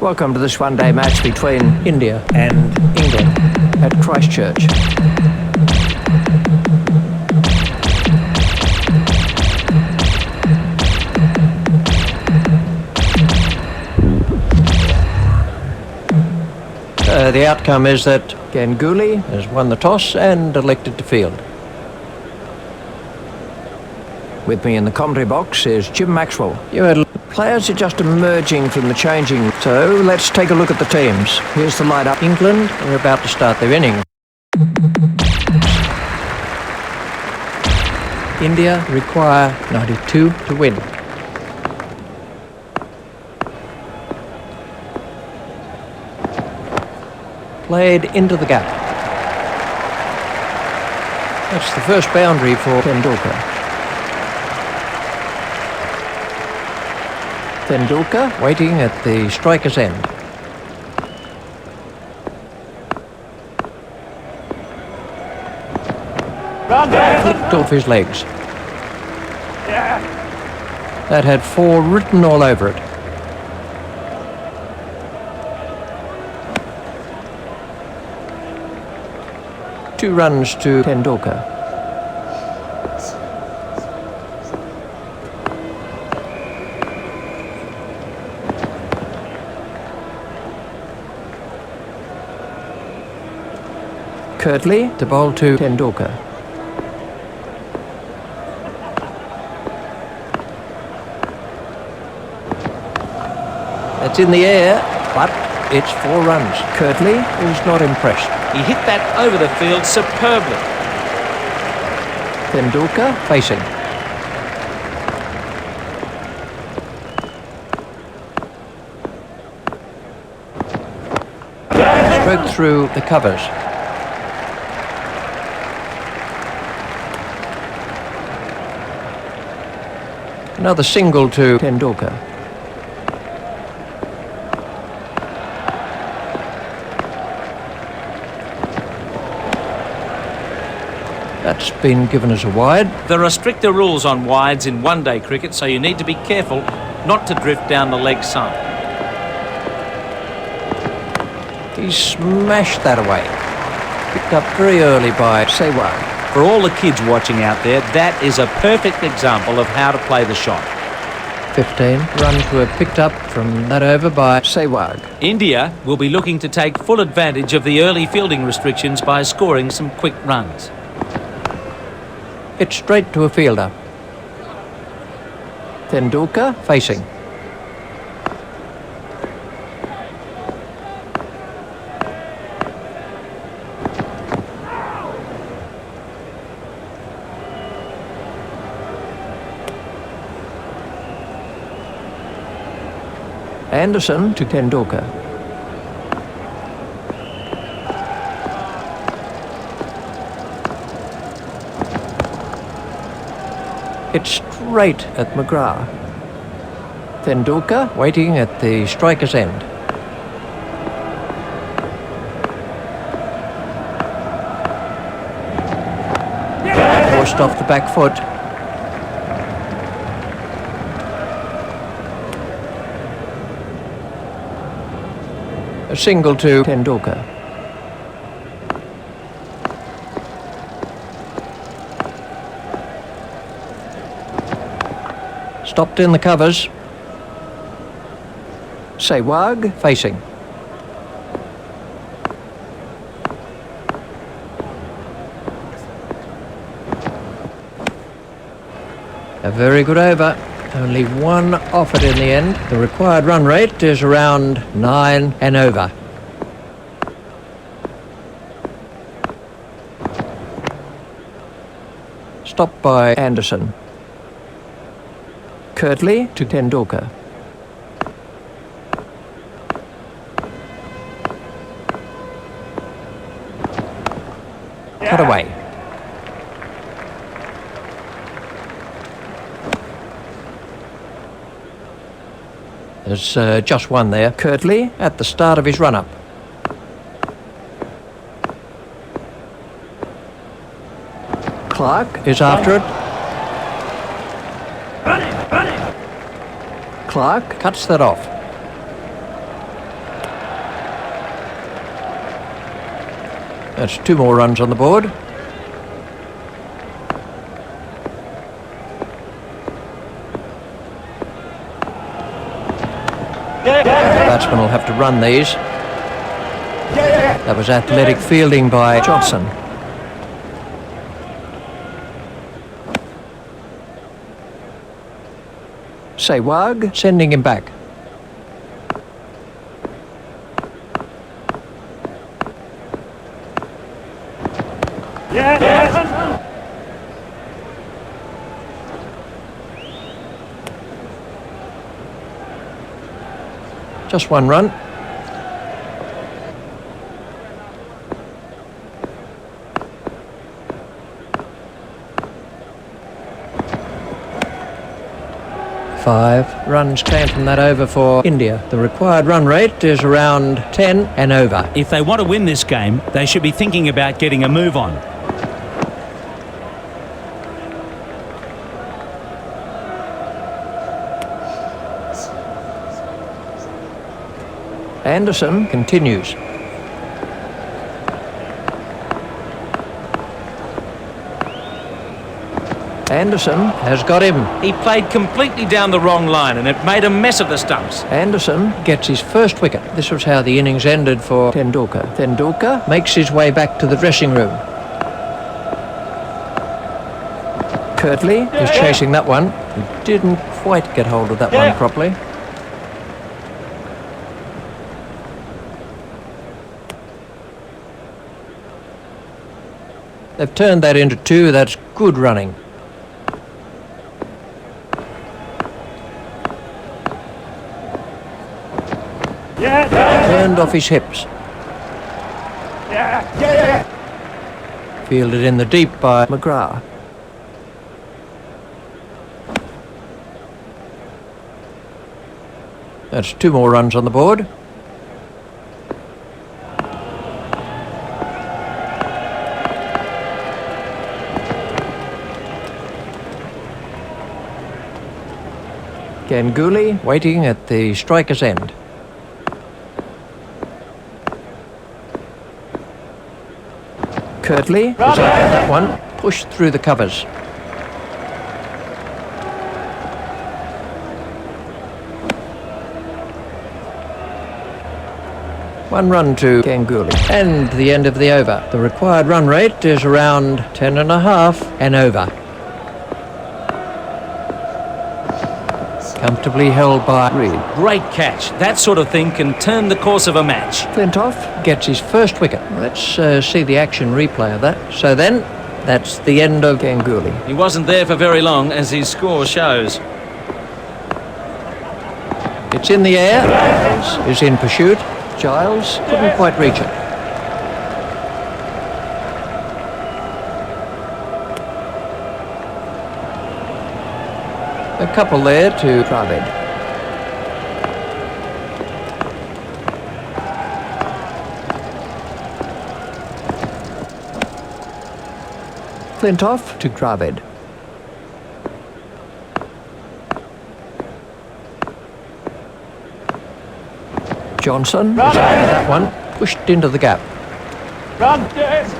Welcome to this one-day match between India and England at Christchurch. The outcome is that Ganguly has won the toss and elected to field. With me in the commentary box is Jim Maxwell. The players are just emerging from the changing, so let's take a look at the teams. Here's the lineup. England are about to start their innings. India require 92 to win. Played into the gap. That's the first boundary for Tendulkar. Tendulkar waiting at the striker's end. Flicked off his legs. That had 4 written all over it. Two runs to Tendulkar. Curtly to bowl to Tendulkar. That's in the air, but it's 4 runs. Curtly is not impressed. He hit that over the field superbly. Tendulkar facing. Stroked through the covers. Another single to Tendulkar. That's been given as a wide. There are stricter rules on wides in one-day cricket, so you need to be careful not to drift down the leg side. He smashed that away. Picked up very early by Sehwag. For all the kids watching out there, that is a perfect example of how to play the shot. 15 runs were picked up from that over by Sehwag. India will be looking to take full advantage of the early fielding restrictions by scoring some quick runs. It's straight to a fielder. Tendulkar facing. Anderson to Tendulkar. It's straight at McGrath. Tendulkar waiting at the striker's end. Forced off the back foot. A single to Tendulkar. Stopped in the covers. Sehwag facing. A very good over. Only one off it in the end. The required run rate is around 9 and over. Stopped by Anderson. Curtly to Tendulkar. Cut away. There's just one there. Curtly at the start of his run-up. Clark is after it. Clark cuts that off. That's 2 more runs on the board. The batsman will have to run these. That was athletic fielding by Johnson. Sehwag sending him back. Just 1 run. Five runs came from that over for India. The required run rate is around 10 and over. If they want to win this game, they should be thinking about getting a move on. Anderson continues. Anderson has got him. He played completely down the wrong line and it made a mess of the stumps. Anderson gets his first wicket. This was how the innings ended for Tendulkar. Tendulkar makes his way back to the dressing room. Kirtley is chasing that one. He didn't quite get hold of that one properly. They've turned that into 2. That's good running. Turned off his hips. Fielded in the deep by McGrath. That's 2 more runs on the board. Ganguly waiting at the striker's end. Kirtley is up for that one, pushed through the covers. One run to Ganguly. And the end of the over. The required run rate is around 10.5 and over. Comfortably held by Reed. Great catch. That sort of thing can turn the course of a match. Flintoff gets his first wicket. Let's see the action replay of that. So then, that's the end of Ganguly. He wasn't there for very long, as his score shows. It's in the air. Giles is in pursuit. Giles couldn't quite reach it. A couple there to Dravid. Flintoff to Dravid. Johnson is after that one, pushed into the gap. Run, yes.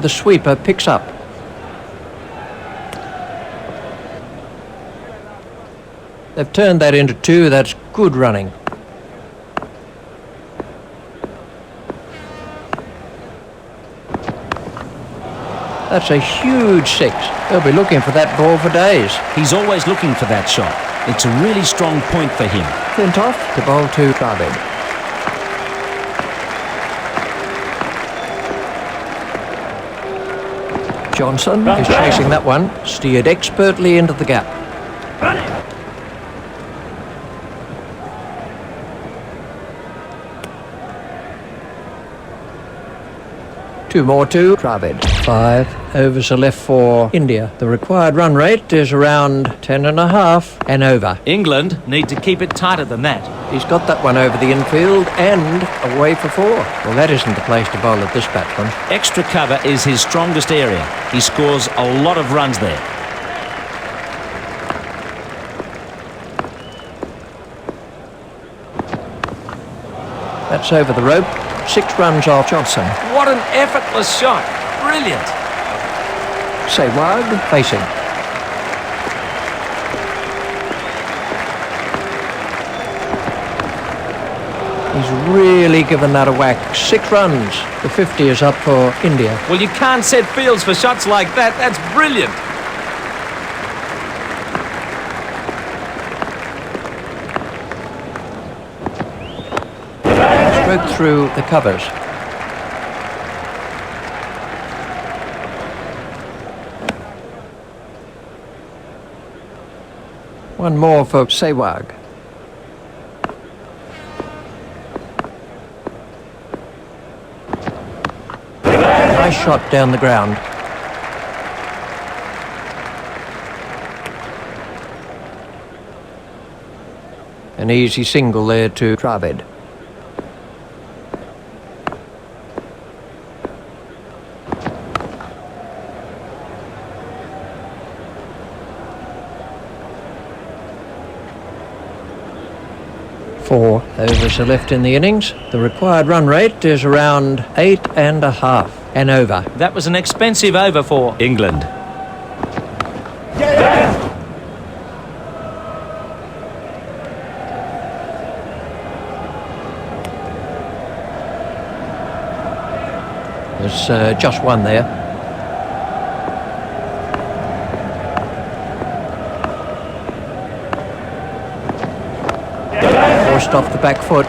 The sweeper picks up. They've turned that into 2. That's good running. That's a huge 6. They'll be looking for that ball for days. He's always looking for that shot. It's a really strong point for him. Flintoff to bowl to Dravid. Johnson is chasing that one, steered expertly into the gap. Two more to Dravid. 5 overs are left for India. The required run rate is around 10.5 and over. England need to keep it tighter than that. He's got that one over the infield and away for 4. Well, that isn't the place to bowl at this batsman. Extra cover is his strongest area. He scores a lot of runs there. That's over the rope. 6 runs off Johnson. What an effortless shot. Brilliant. Sehwag facing. He's really given that a whack. 6 runs. The 50 is up for India. Well, you can't set fields for shots like that. That's brilliant. Broke through the covers. One more for Sehwag. Nice shot down the ground. An easy single there to Dravid. Four overs are left in the innings. The required run rate is around 8.5 and over. That was an expensive over for England. There's just one there. Forced off the back foot.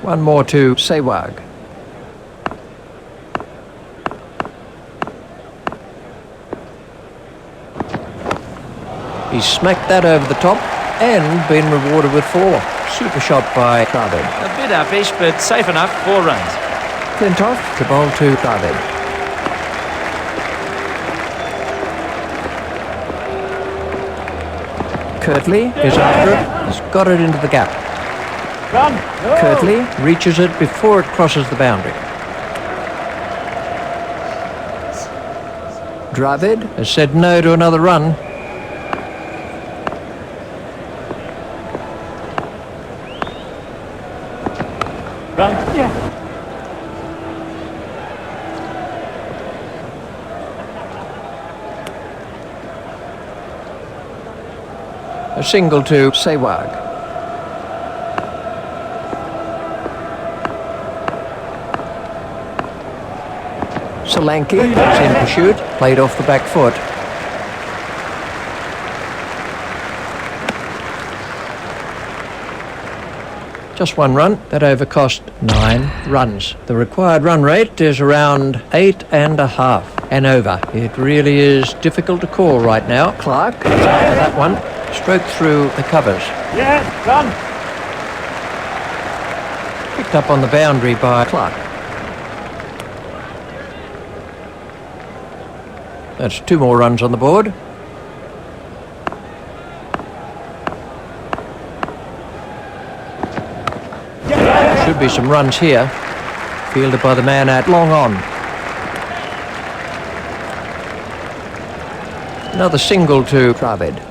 One more to Sehwag. He's smacked that over the top and been rewarded with 4. Super shot by Dravid. a bit uppish, but safe enough. 4 runs. Flintoff to bowl to Dravid. Kirtley is after it. He's got it into the gap. Run! No. Kirtley reaches it before it crosses the boundary. Dravid has said no to another run. Run! Yeah. A single to Sehwag. Solanki is in pursuit, played off the back foot. Just 1 run. That over cost 9 runs. The required run rate is around 8.5 and over. It really is difficult to call right now. Clark is after that one. Stroked through the covers. Yeah, run! Picked up on the boundary by Clark. That's 2 more runs on the board. Should be some runs here. Fielded by the man at long on. Another single to Dravid.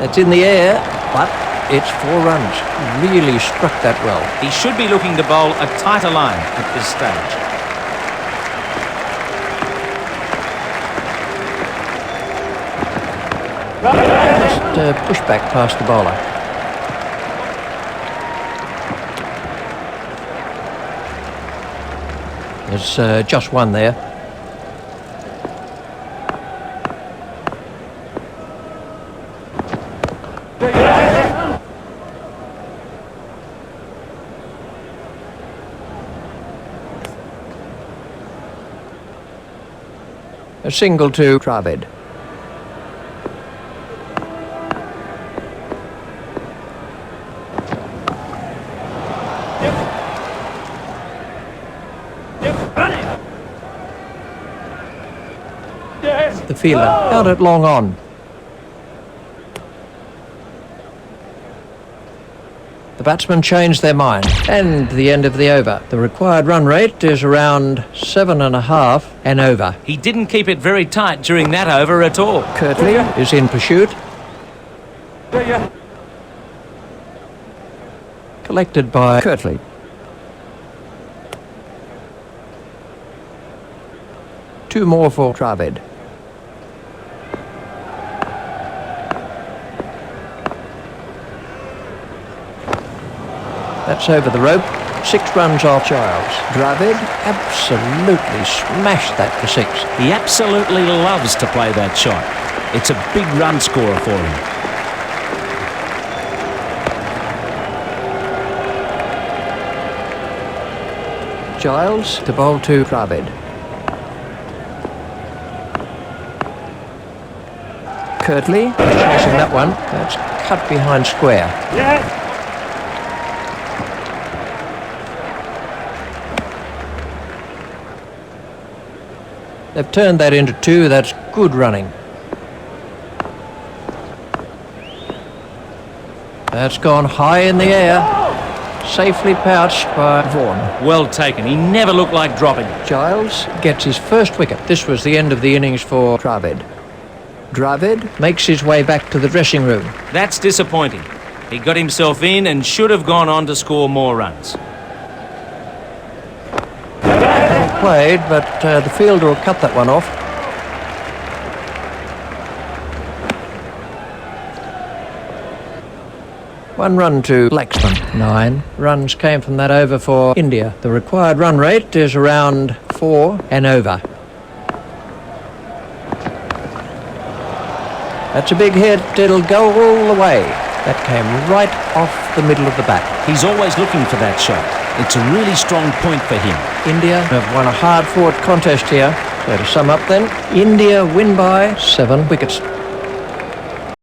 It's in the air, but it's 4 runs. Really struck that well. He should be looking to bowl a tighter line at this stage. Just push back past the bowler. There's just 1 there. A single to Dravid. Yes! The fielder out at long on. The batsmen changed their mind. And the end of the over. The required run rate is around 7.5 and over. He didn't keep it very tight during that over at all. Kirtley is in pursuit. Yeah. Collected by Kirtley. Two more for Dravid. That's over the rope. 6 runs off Giles. Dravid absolutely smashed that for 6. He absolutely loves to play that shot. It's a big run scorer for him. Giles to bowl to Dravid. Kirtley chasing that one. That's cut behind square. Yeah. They've turned that into 2. That's good running. That's gone high in the air. Safely pouched by Vaughan. Well taken. He never looked like dropping. Giles gets his first wicket. This was the end of the innings for Dravid. Dravid makes his way back to the dressing room. That's disappointing. He got himself in and should have gone on to score more runs. Well played, but the fielder will cut that one off. One run to Laxman. 9 runs came from that over for India. The required run rate is around 4 and over. That's a big hit. It'll go all the way. That came right off the middle of the bat. He's always looking for that shot. It's a really strong point for him. India have won a hard-fought contest here. So to sum up then, India win by 7 wickets.